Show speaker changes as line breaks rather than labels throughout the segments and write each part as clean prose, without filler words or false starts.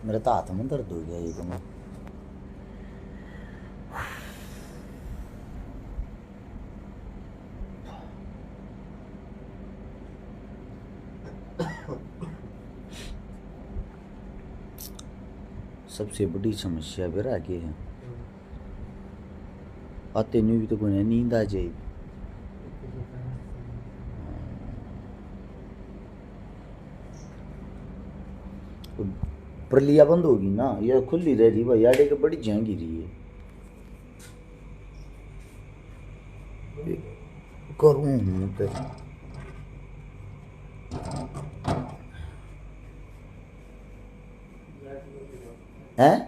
मेरे तो हाथ में दर्द हो गया एक में। सबसे बड़ी समस्या फिर आगे है, आते नहीं भी तो कोई नींद आ जाए। प्रलिया बंद होगी ना, यह खुली रह रही भाई, आड़े के बड़ी झांगी रही है। करूँ हूँ तो है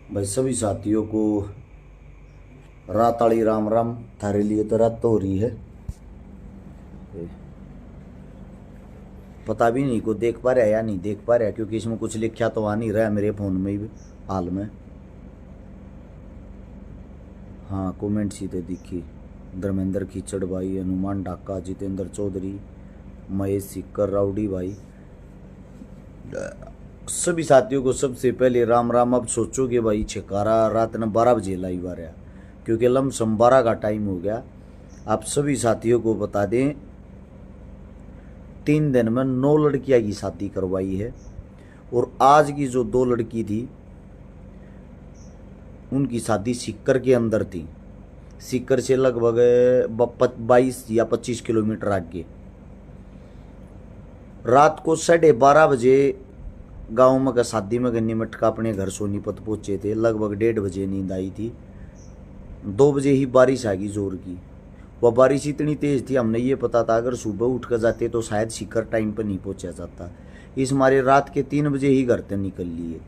भाई। सभी साथियों को रात आली राम राम। थारे लिए तो रात तो हो रही है, पता भी नहीं को देख पा रहा या नहीं देख पा रहा, क्योंकि इसमें कुछ लिखा तो आ नहीं रहा है मेरे फ़ोन में भी हाल में। हाँ कमेंट सीधे दिखी, धर्मेंद्र खीचड़ भाई, हनुमान ढाका, जितेंद्र चौधरी, महेश सिक्कर, राउडी भाई, सभी साथियों को सबसे पहले राम राम। अब सोचो कि भाई छिकारा रात ने 12 बजे लाइव आ रहा, क्योंकि लमसम 12 का टाइम हो गया। आप सभी साथियों को बता दें 3 दिन में 9 लड़कियां की शादी करवाई है, और आज की जो 2 लड़की थी उनकी शादी सीकर के अंदर थी। सीकर से लगभग 22 या 25 किलोमीटर आगे। रात को 12:30 बजे गाँव में का शादी में गन्नी मटका अपने घर सोनीपत पहुंचे थे। लगभग 1:30 बजे नींद आई थी। 2 बजे ही बारिश आ गई जोर की। वह बारिश इतनी तेज थी, हमने ये पता था अगर सुबह उठ कर जाते तो शायद सीकर टाइम पर नहीं पहुंचा जाता। इस मारे रात के 3 बजे ही घर से निकल लिए।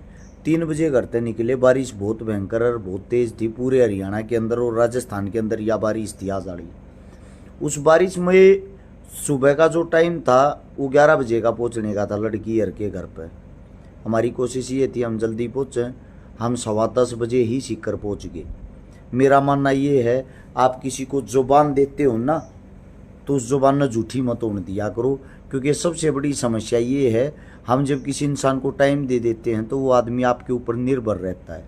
3 बजे घर से निकले। बारिश बहुत भयंकर और बहुत तेज थी। पूरे हरियाणा के अंदर और राजस्थान के अंदर यह बारिश थी आज आड़ी। उस बारिश में सुबह का जो टाइम था वो 11 बजे का पहुंचने का था लड़की हर के घर पर। हमारी कोशिश ये थी हम जल्दी पहुँचें। हम 10:15 बजे ही सीकर पहुँच गए। मेरा मानना ये है, आप किसी को जुबान देते हो ना तो उस जुबान में झूठी मत होने दिया करो, क्योंकि सबसे बड़ी समस्या ये है हम जब किसी इंसान को टाइम दे देते हैं तो वो आदमी आपके ऊपर निर्भर रहता है।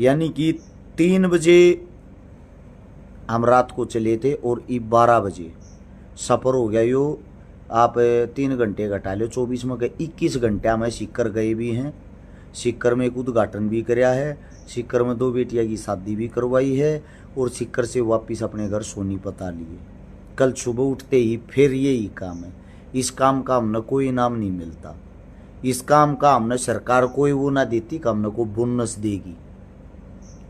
यानी कि 3 बजे हम रात को चले थे और 12 बजे सफ़र हो गया। यो आप 3 घंटे घटा लो, 24 में 21 घंटा में सीकर गए भी हैं। सीकर में एक उद्घाटन भी कराया है, सीकर में 2 बेटियां की शादी भी करवाई है, और सीकर से वापस अपने घर सोनीपत आ लिए। कल सुबह उठते ही फिर यही काम है। इस काम का हमने कोई इनाम नहीं मिलता। इस काम का हमने सरकार कोई वो ना देती कि हमने को बोनस देगी।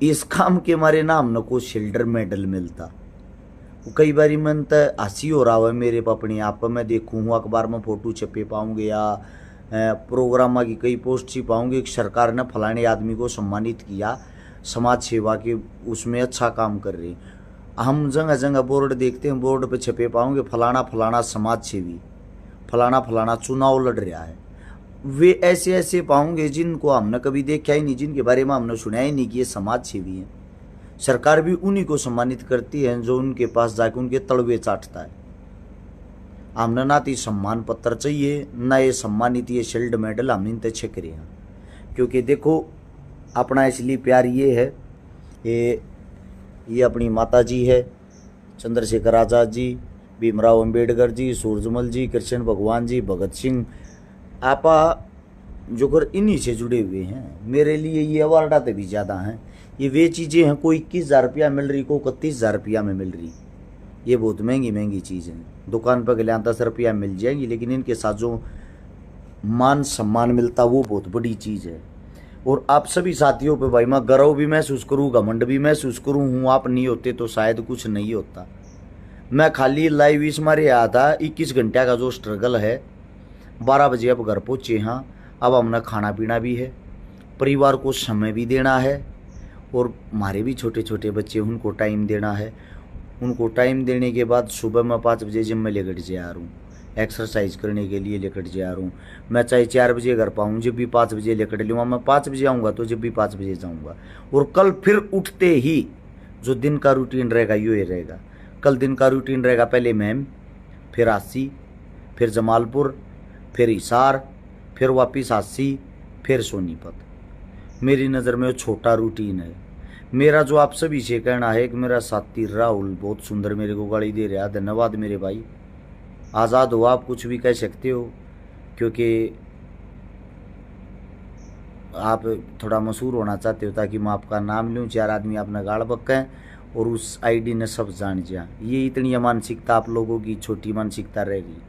इस काम के मारे ना हमने को सिल्वर मेडल मिलता। कई बारी मन तो हंसी हो रहा है मेरे अपने आप मैं देखूँ हूँ अखबार में फोटो छपे पाऊँगे या प्रोग्राम की कई पोस्ट सी पाऊँगे कि सरकार ने फलाने आदमी को सम्मानित किया समाज सेवा के उसमें अच्छा काम कर रहे। हम जगह जगह बोर्ड देखते हैं, बोर्ड पे छपे पाऊँगे फलाना फलाना समाज सेवी, फलाना फलाना चुनाव लड़ रहा है। वे ऐसे ऐसे पाऊँगे जिनको हमने कभी देखा ही नहीं, जिनके बारे में हमने सुना ही नहीं कि ये समाज सेवी हैं। सरकार भी उन्हीं को सम्मानित करती है जो उनके पास जाकर उनके तलवे चाटता है। हमने ना तो सम्मान पत्र चाहिए ना ये सम्मानित ये शिल्ड मेडल हम इन छक रहे हैं। क्योंकि देखो अपना इसलिए प्यार ये है, ये अपनी माता जी है, चंद्रशेखर आज़ाद जी, भीमराव अंबेडकर जी, सूरजमल जी, कृष्ण भगवान जी, भगत सिंह, आपा जो कर इन्हीं से जुड़े हुए हैं। मेरे लिए ये अवार्ड आते भी ज़्यादा हैं। ये वे चीज़ें हैं, कोई 21,000 रुपया मिल रही, को 31,000 रुपया में मिल रही। ये बहुत महंगी महंगी चीज़ हैं। दुकान पर गले 10 रुपया मिल जाएंगी, लेकिन इनके साथ जो मान सम्मान मिलता वो बहुत बड़ी चीज़ है। और आप सभी साथियों पे भाई मैं गर्व भी महसूस करूँ, घमंड भी महसूस करूँ हूँ। आप नहीं होते तो शायद कुछ नहीं होता। मैं खाली लाइव इस मारे आया था, 21 घंटे का जो स्ट्रगल है। 12 बजे अब घर पहुँचे। हाँ अब हमने खाना पीना भी है, परिवार को समय भी देना है, और हमारे भी छोटे छोटे बच्चे उनको टाइम देना है। उनको टाइम देने के बाद सुबह मैं 5 बजे जिम में लेकर जा रहा हूँ। एक्सरसाइज करने के लिए लेकर जा रहा हूँ। मैं चाहे 4 बजे घर पाऊँ, जब भी 5 बजे लेकर लूँगा, मैं 5 बजे आऊँगा तो जब भी 5 बजे जाऊँगा। और कल फिर उठते ही जो दिन का रूटीन रहेगा यो ही रहेगा। कल दिन का रूटीन रहेगा, पहले मैम, फिर आसी, फिर जमालपुर, फिर हिसार, फिर वापिस आसी, फिर सोनीपत। मेरी नज़र में वो छोटा रूटीन है। मेरा जो आप सभी से कहना है कि मेरा साथी राहुल बहुत सुंदर मेरे को गाड़ी दे रहा है, धन्यवाद मेरे भाई। आज़ाद हो, आप कुछ भी कह सकते हो, क्योंकि आप थोड़ा मशहूर होना चाहते हो ताकि मैं आपका नाम लूँ, 4 आदमी अपना गाड़ बक्कें और उस आईडी ने सब जान जाए। ये इतनी मानसिकता आप लोगों की छोटी मानसिकता रहेगी।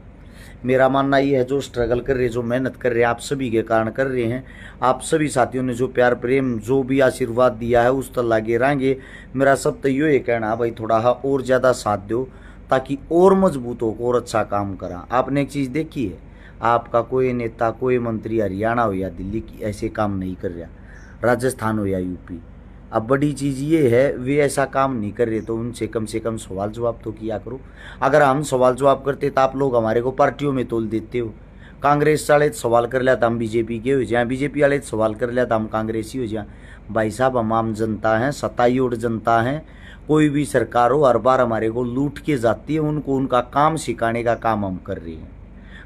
मेरा मानना ये है, जो स्ट्रगल कर रहे, जो मेहनत कर रहे हैं, आप सभी के कारण कर रहे हैं। आप सभी साथियों ने जो प्यार प्रेम जो भी आशीर्वाद दिया है उस तक लागे रहेंगे। मेरा सब तो ये कहना है भाई, थोड़ा और ज़्यादा साथ दो ताकि और मजबूत हो और अच्छा काम करा। आपने एक चीज़ देखी है, आपका कोई नेता, कोई मंत्री हरियाणा हो या दिल्ली की ऐसे काम नहीं कर रहा, राजस्थान हो या यूपी। अब बड़ी चीज़ ये है, वे ऐसा काम नहीं कर रहे तो उनसे कम से कम सवाल जवाब तो किया करो। अगर हम सवाल जवाब करते तो आप लोग हमारे को पार्टियों में तोल देते हो। कांग्रेस वाले सवाल कर लिया तो हम बीजेपी के हो जाए, बीजेपी वाले सवाल कर लिया तो हम कांग्रेसी हो जाए। भाई साहब, हम आम जनता हैं, सताईयोड़ जनता हैं। कोई भी सरकार हो हर बार हमारे को लूट के जाती है। उनको उनका काम सिखाने का काम हम कर रहे हैं।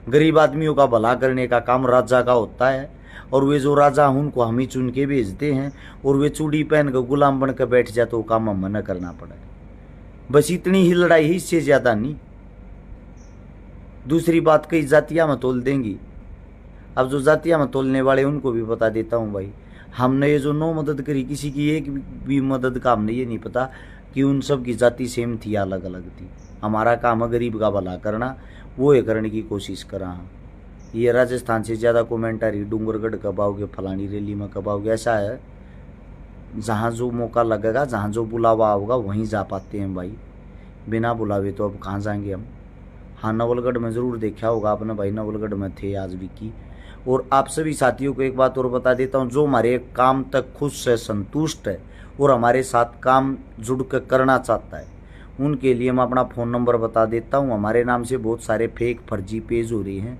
गरीब आदमियों का भला करने का काम राजा का होता है, और वे जो राजा हैं उनको हम ही चुन के भेजते हैं, और वे चूड़ी पहन कर गुलाम बन कर बैठ जाए तो काम हमें न करना पड़े। बस इतनी ही लड़ाई है, इससे ज़्यादा नहीं। दूसरी बात, कई जातियाँ में तोल देंगी। अब जो जातियाँ में तोलने वाले उनको भी बता देता हूँ भाई, हमने ये जो 9 मदद करी, किसी की एक भी मदद का हमने ये नहीं पता कि उन सब की जाति सेम थी, अलग अलग थी। हमारा काम है गरीब का भला करना, वो ये करने की कोशिश करा। ये राजस्थान से ज़्यादा कमेंटरी डूंगरगढ़ कब आओगे, फलानी रैली में कब आओगे, ऐसा है। जहाँ जो मौका लगेगा, जहाँ जो बुलावा होगा वहीं जा पाते हैं भाई। बिना बुलावे तो अब कहाँ जाएंगे हम। हाँ, नवलगढ़ में ज़रूर देखा होगा आपने भाई, नवलगढ़ में थे आज भी की। और आप सभी साथियों को एक बात और बता देता हूँ, जो हमारे काम तक खुश है, संतुष्ट है और हमारे साथ काम जुड़ कर करना चाहता है, उनके लिए मैं अपना फ़ोन नंबर बता देता हूँ। हमारे नाम से बहुत सारे फेक फर्जी पेज हो रहे हैं,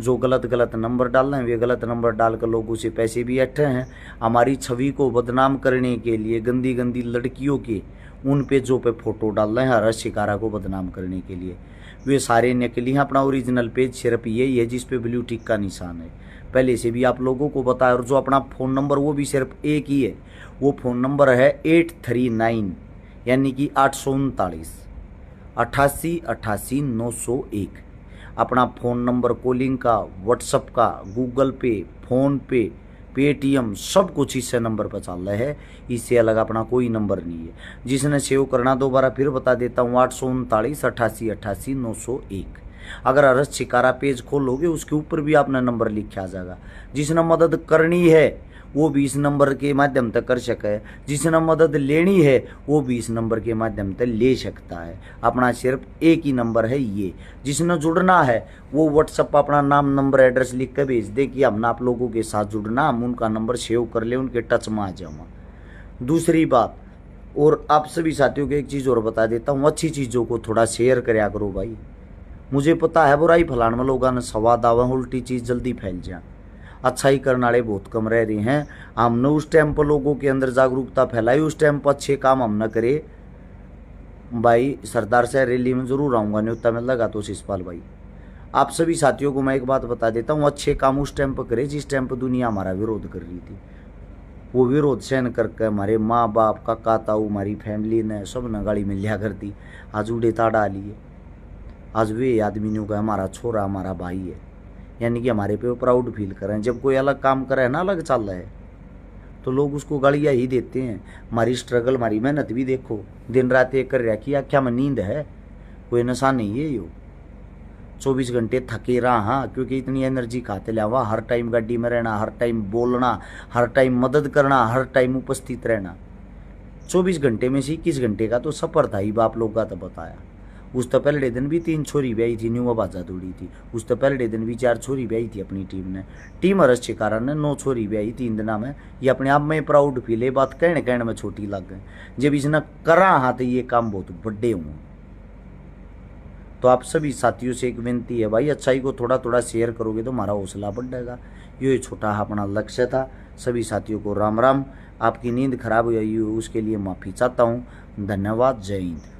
जो गलत नंबर डाल रहे हैं। वे गलत नंबर डालकर लोगों से पैसे भी अट्ठे हैं। हमारी छवि को बदनाम करने के लिए गंदी गंदी लड़कियों के उन पेजों पे फोटो डाल रहे हैं, हर शिकारा को बदनाम करने के लिए। वे सारे नकली हैं। अपना ओरिजिनल पेज सिर्फ यही है जिस पे ब्लू टिक का निशान है। पहले से भी आप लोगों को बताया। और जो अपना फ़ोन नंबर वो भी सिर्फ एक ही है, वो फ़ोन नंबर है 839 यानी कि 839 88 88 901। अपना फ़ोन नंबर कॉलिंग का, व्हाट्सअप का, गूगल पे, फ़ोन पे, पेटीएम सब कुछ इस नंबर पर चल रहा है। इससे अलग अपना कोई नंबर नहीं है। जिसने सेव करना, दोबारा फिर बता देता हूँ, 839 88 88 901। अगर अरस शिकारा पेज खोलोगे उसके ऊपर भी अपना नंबर लिखा जाएगा। जिसने मदद करनी है वो भी इस नंबर के माध्यम तक कर सके, जिसने मदद लेनी है वो भी इस नंबर के माध्यम तक ले सकता है। अपना सिर्फ एक ही नंबर है ये। जिसने जुड़ना है वो व्हाट्सएप पर अपना नाम, नंबर, एड्रेस लिख कर भेज दे कि हमने आप लोगों के साथ जुड़ना, हम उनका नंबर सेव कर ले, उनके टच में आ जाऊँगा। दूसरी बात, और आप सभी साथियों को एक चीज़ और बता देता हूँ, अच्छी चीज़ों को थोड़ा शेयर कराया करो भाई। मुझे पता है बुराई फैलाने में लोगों ने सवाद आवा, उल्टी चीज़ जल्दी फैल जाए। अच्छाई करने वाले बहुत कम रह रहे हैं। हमने उस टाइम पर लोगों के अंदर जागरूकता फैलाई, उस टाइम पर अच्छे काम हम न करे भाई। सरदार से रैली में ज़रूर आऊँगा, न्योता में लगा तो शिषपाल भाई। आप सभी साथियों को मैं एक बात बता देता हूँ, अच्छे काम उस टाइम पर करे जिस टाइम पर दुनिया हमारा विरोध कर रही थी। वो विरोध सहन करके हमारे माँ बाप, काका ताऊ, हमारी फैमिली ने सब ने गाड़ी में लिया कर दी। आज उड़े ताड़ा लिए। आज वे आदमी ने कहा हमारा छोरा, हमारा भाई है, यानी कि हमारे पे प्राउड फील करें। जब कोई अलग काम करे ना, अलग चल रहा है, तो लोग उसको गालियाँ ही देते हैं। हमारी स्ट्रगल, हमारी मेहनत भी देखो, दिन रात एक कर रखी। क्या में नींद है? कोई नशा नहीं है यो। 24 घंटे थके रहा, हाँ, क्योंकि इतनी एनर्जी खाते लिया। हर टाइम गाड़ी में रहना, हर टाइम बोलना, हर टाइम मदद करना, हर टाइम उपस्थित रहना। 24 घंटे में से 21 घंटे का तो सफ़र था ही, बाप लोग का तो बताया। उस तो पहले दिन भी 3 छोरी ब्याई थी, न्यू बाजा दौड़ी थी। उस तो पहले दिन भी 4 छोरी ब्याई थी अपनी टीम ने। टीम हरस के कारण ने 9 छोरी ब्याई 3 दिना में। ये अपने आप में प्राउड फील है। बात कहने में छोटी लग गई, जब इसने करा हाँ तो ये काम बहुत बड़े हुए। तो आप सभी साथियों से एक विनती है भाई, अच्छाई को थोड़ा थोड़ा शेयर करोगे तो हमारा हौसला बढ़ेगा। ये छोटा अपना लक्ष्य था। सभी साथियों को राम राम। आपकी नींद खराब हुई उसके लिए माफ़ी चाहता हूँ। धन्यवाद। जय हिंद।